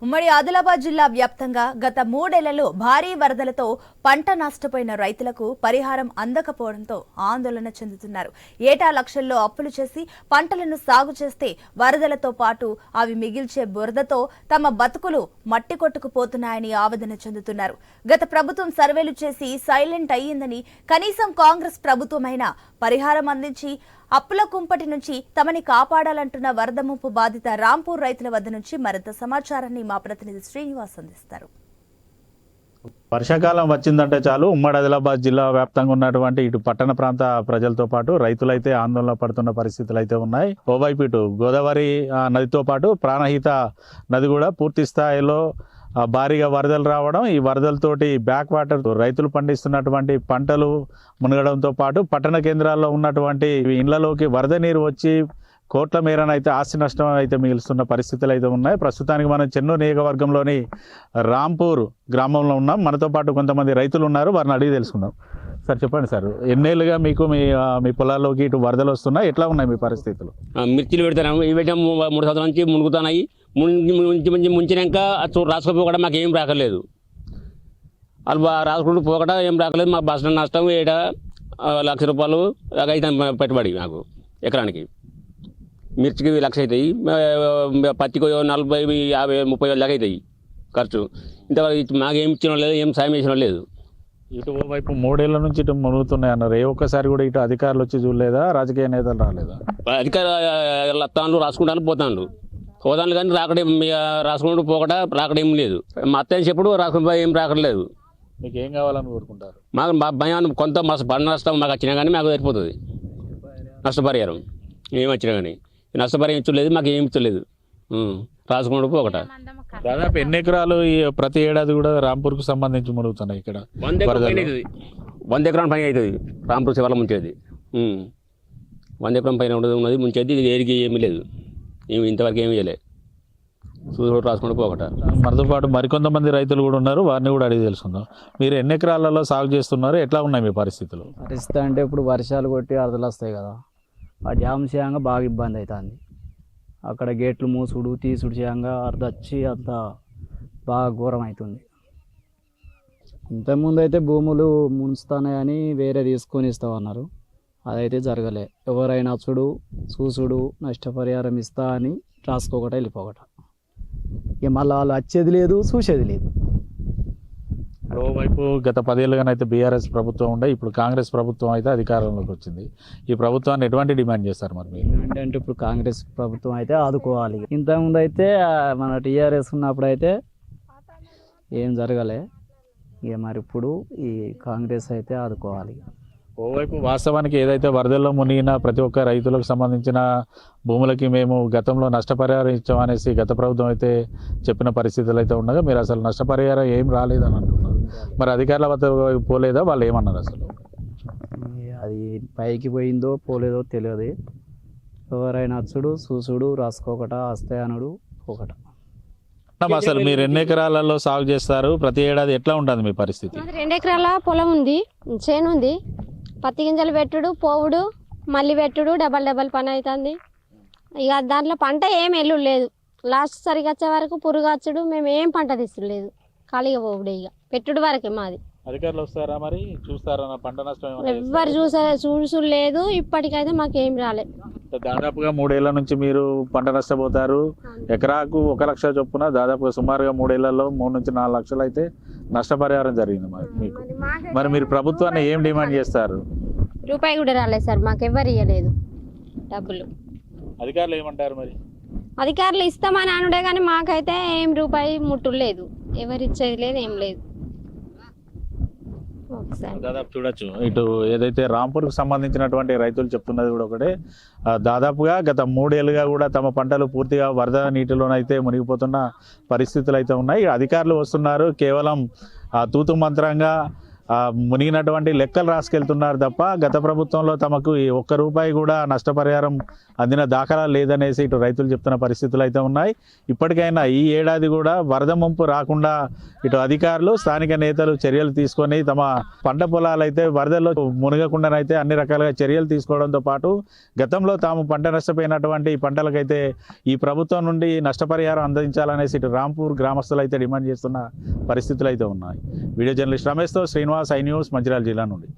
ఉమ్మడి ఆదిలాబాద్ జిల్లా వ్యాప్తంగా గత 3 ఏళ్లలో భారీ వరదలతో పంట నష్టపోయిన రైతులకు పరిహారం అందకపోవడంతో ఆందోళన చెందుతున్నారు. ఏటా లక్షల్లో అప్పులు చేసి పంటలను సాగు చేస్తే వరదలతో పాటు అవి మిగిల్చే బురదతో తమ బతుకులు మట్టి కొట్టుకుపోతున్నాయని ఆవేదన చెందుతున్నారు. గత ప్రభుత్వం సర్వేలు చేసి సైలెంట్ అయ్యిందని కనీసం కాంగ్రెస్ ప్రభుత్వమైనా పరిహారం అందించి అప్పుల కుంపటి నుంచి తమని కాపాడాలంటున్న వరద ముంపు బాధిత రాంపూర్ రైతుల వద్ద నుంచి మరింత సమాచారాన్ని మా ప్రతినిధి శ్రీనివాస్ అందిస్తారు. వర్షాకాలం వచ్చిందంటే చాలు ఉమ్మడి ఆదిలాబాద్ జిల్లా వ్యాప్తంగా ఉన్నటువంటి ఇటు పట్టణ ప్రాంత ప్రజలతో పాటు రైతులైతే ఆందోళన పడుతున్న పరిస్థితులు అయితే ఉన్నాయి. ఓవైపు ఇటు గోదావరి నదితో పాటు ప్రాణహిత నది కూడా పూర్తి స్థాయిలో భారీగా వరదలు రావడం, ఈ వరదలతోటి బ్యాక్ వాటర్ రైతులు పండిస్తున్నటువంటి పంటలు మునగడంతో పాటు పట్టణ కేంద్రాల్లో ఉన్నటువంటి ఇండ్లలోకి వరద నీరు వచ్చి కోట్ల మేరనైతే ఆస్తి నష్టం అయితే మిగులుస్తున్న పరిస్థితులు అయితే ఉన్నాయి. ప్రస్తుతానికి మనం చెన్నూరు నియోజకవర్గంలోని రాంపూర్ గ్రామంలో ఉన్నాం. మనతో పాటు కొంతమంది రైతులు ఉన్నారు, వారిని అడిగి తెలుసుకుందాం. సార్ చెప్పండి సార్, ఎన్నేళ్ళుగా మీకు మీ పొలాల్లోకి ఇటు వరదలు వస్తున్నాయి, ఎట్లా ఉన్నాయి మీ పరిస్థితులు? మిర్చిలు పెడతాను, ఇవి పెట్టాము 3 సంవత్సరాల నుంచి మునుగుతున్నాయి. ముంచినాక రాసుకోపోకుండా మాకు ఏం రాకలేదు. వాళ్ళు రాసుకుంటూ పోకట ఏం రాకలేదు. మా బస్ నష్టం ఏట 1 లక్ష రూపాయలు అయితే పెట్టుబడి మాకు ఎకరానికి. మిర్చికి 1 లక్ష అవుతాయి, పత్తికి 40, 50, 30 వేల దాకా అవుతాయి ఖర్చు. ఇంతవరకు మాకు ఏమి ఇచ్చిన లేదు, ఏం సాయం చేసిన లేదు. ఇటు వైపు 3 ఏళ్ల నుంచి ఇటు మునుగుతున్నాయి అన్నారు. ఏ ఒక్కసారి కూడా ఇటు అధికారులు వచ్చి చూడలేదా? రాజకీయ నేతలు రాలేదా? అధికారులు వస్తాను, రాసుకుంటాను, పోతాను కానీ రాకడం రాసుకుంటూ పోకట రాకడేం లేదు. మా అత్తయ్య చెప్పుడు రాసుకుంటూ ఏం రాకలేదు. మీకు ఏం కావాలని కోరుకుంటారు? మాకు భయాన్ని కొంత పంట నష్టం మాకు వచ్చినా కానీ మాకు సరిపోతుంది నష్టపరిహారం. ఏం వచ్చినా కానీ నష్టపరిహారం ఇచ్చలేదు, మాకు ఏమి ఇచ్చలేదు. రాసుకుంటూ పోకట. దాదాపు ఎన్ని ఎకరాలు ప్రతి ఏడాది కూడా రాంపూర్కు సంబంధించి మునుగుతున్నాయి? ఇక్కడ 100 ఎకరాల పైన అవుతుంది రాంపూర్ శివాల ముంచేది. 100 ఎకరం పైన ఉన్నది ముంచేది. ఇది ఏరికి ఏమీ లేదు, ఇంతవరకు ఏమీ చేయలేదు. చూసి రాసుకుంటూ పోకట. మనతో పాటు మరికొంతమంది రైతులు కూడా ఉన్నారు, వారిని కూడా అడిగి తెలుసుకుందాం. మీరు ఎన్ని ఎకరాలలో సాగు చేస్తున్నారు, ఎట్లా ఉన్నాయి మీ పరిస్థితులు? పరిస్థితి అంటే ఇప్పుడు వర్షాలు కొట్టి వరదలు వస్తాయి కదా, ఆ డ్యామ్ చేయంగా బాగా ఇబ్బంది అవుతుంది. అక్కడ గేట్లు మూసుడు తీసుడు చేయంగా వరద వచ్చి అంత బాగా ఘోరం అవుతుంది. ఇంతకుముందు అయితే భూములు ముంచుతానని వేరే తీసుకొని ఇస్తామన్నారు, అదైతే జరగలే. ఎవరైనా చూసుడు నష్టపరిహారం ఇస్తా అని రాసుకోకట వెళ్ళిపోకట. ఇక మళ్ళీ వాళ్ళు వచ్చేది లేదు, చూసేది లేదు. మరోవైపు గత 10 ఏళ్ళుగానైతే బీఆర్ఎస్ ప్రభుత్వం ఉండే, ఇప్పుడు కాంగ్రెస్ ప్రభుత్వం అయితే అధికారంలోకి వచ్చింది. ఈ ప్రభుత్వాన్ని ఎటువంటి డిమాండ్ చేస్తారు మరి మీరు? అంటే ఇప్పుడు కాంగ్రెస్ ప్రభుత్వం అయితే ఆదుకోవాలి. ఇంతకుముందు అయితే మన టీఆర్ఎస్ ఉన్నప్పుడు అయితే ఏం జరగలే. ఇక మరి ఇప్పుడు ఈ కాంగ్రెస్ అయితే ఆదుకోవాలి. ఓవైపు వాస్తవానికి ఏదైతే వరదల్లో మునిగిన ప్రతి ఒక్క రైతులకు సంబంధించిన భూములకి మేము గతంలో నష్టపరిహారం ఇచ్చామనేసి గత ప్రభుత్వం అయితే చెప్పిన పరిస్థితులు అయితే ఉండగా, మీరు అసలు నష్టపరిహారం ఏం రాలేదని అంటున్నారు. మరి అధికారుల వద్ద పోలేదా? వాళ్ళు ఏమన్నారు అసలు? అది పైకి పోయిందో పోలేదో తెలియదు. ఎవరైనా చూసుడు రాసుకోకట, వస్తాయనుడు ఒకట. అసలు మీరు ఎన్ని ఎకరాలలో సాగు చేస్తారు? ప్రతి ఏడాది ఎట్లా ఉంటుంది మీ పరిస్థితి? 2 ఎకరాల పొలం ఉంది, చేను ఉంది. పత్తి గింజలు పెట్టుడు, పోవుడు, మళ్ళీ పెట్టుడు, డబల్ పని అవుతుంది. ఇక దాంట్లో పంట ఏం ఎల్లు లేదు. లాస్ట్ సరిగా వచ్చే వరకు పురుగు వచ్చుడు, మేము ఏం పంట తీసుకోలేదు, ఖాళీగా పోవుడే. ఇక పెట్టుడు వరకే మాది. అధికారులు వస్తారా మరి? చూస్తారా పంట నష్టం? ఎవ్వరు చూసలేదు, ఇప్పటికైతే మాకేం రాలేదు. దాదాపుగా 3 ఏళ్ల నుంచి మీరు పంట నష్టపోతారు. ఎకరాకు 1 లక్ష చొప్పున దాదాపుగా సుమారుగా 3 ఏళ్లలో 3 నుంచి 4 లక్షలు అయితే నష్టపరిహారం జరిగింది మీకు. మరి మీరు ప్రభుత్వాన్ని ఏం డిమాండ్ చేస్తారు? రూపాయి కూడా రాలేదు సార్, మాకు ఎవ్వరు ఇవ్వలేదు డబ్బులు. అధికారులు ఏమంటారు మరి? అధికారులు ఇస్తామని అనుడే కానీ మాకైతే ఏం రూపాయి ముట్టుడు లేదు, ఎవరు ఇచ్చేది లేదు, ఏం లేదు. దాదాపు చూడొచ్చు, ఇటు ఏదైతే రాంపూర్కు సంబంధించినటువంటి రైతులు చెప్తున్నది కూడా ఒకటే. దాదాపుగా గత 3 ఏళ్ళుగా కూడా తమ పంటలు పూర్తిగా వరద నీటిలోనైతే మునిగిపోతున్న పరిస్థితులు అయితే ఉన్నాయి. అధికారులు వస్తున్నారు, కేవలం తూతు మంత్రంగా మునిగినటువంటి లెక్కలు రాసుకెళ్తున్నారు తప్ప గత ప్రభుత్వంలో తమకు ఈ ఒక్క రూపాయి కూడా నష్టపరిహారం అందిన దాఖలా లేదనేసి ఇటు రైతులు చెప్తున్న పరిస్థితులు అయితే ఉన్నాయి. ఇప్పటికైనా ఈ ఏడాది కూడా వరద ముంపు రాకుండా ఇటు అధికారులు స్థానిక నేతలు చర్యలు తీసుకొని తమ పంట పొలాలు అయితే వరదల్లో మునగకుండానైతే అన్ని రకాలుగా చర్యలు తీసుకోవడంతో పాటు గతంలో తాము పంట నష్టపోయినటువంటి పంటలకైతే ఈ ప్రభుత్వం నుండి నష్టపరిహారం అందించాలనేసి ఇటు రాంపూర్ గ్రామస్తులు అయితే డిమాండ్ చేస్తున్న పరిస్థితులు అయితే ఉన్నాయి. వీడియో జర్నలిస్ట్ రమేష్తో శ్రీనివాస్, ఐ న్యూస్, మంచిర్యాల జిల్లా నుండి.